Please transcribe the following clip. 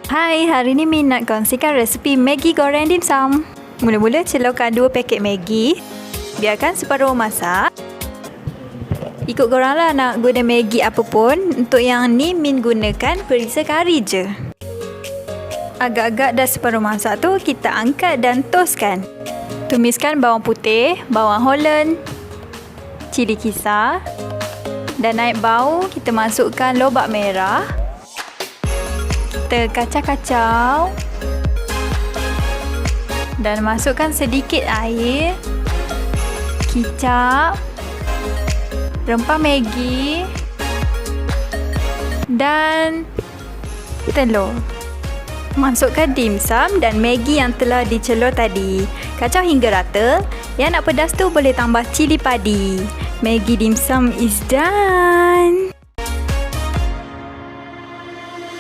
Hai, hari ni Min nak kongsikan resepi Maggi Goreng Dim Sum. Mula-mula celurkan 2 paket Maggi. Biarkan separuh masak. Ikut korang lah nak guna Maggi apa pun. Untuk yang ni Min gunakan perisa kari je. Agak-agak dah separuh masak tu, kita angkat dan toskan. Tumiskan bawang putih, bawang Holland, cili kisar. Dan naik bau, kita masukkan lobak merah. Kita kacau-kacau dan masukkan sedikit air, kicap, rempah Maggi dan telur. Masukkan dim sum dan Maggi yang telah dicelur tadi. Kacau hingga rata. Yang nak pedas tu boleh tambah cili padi. Maggi dim sum is done.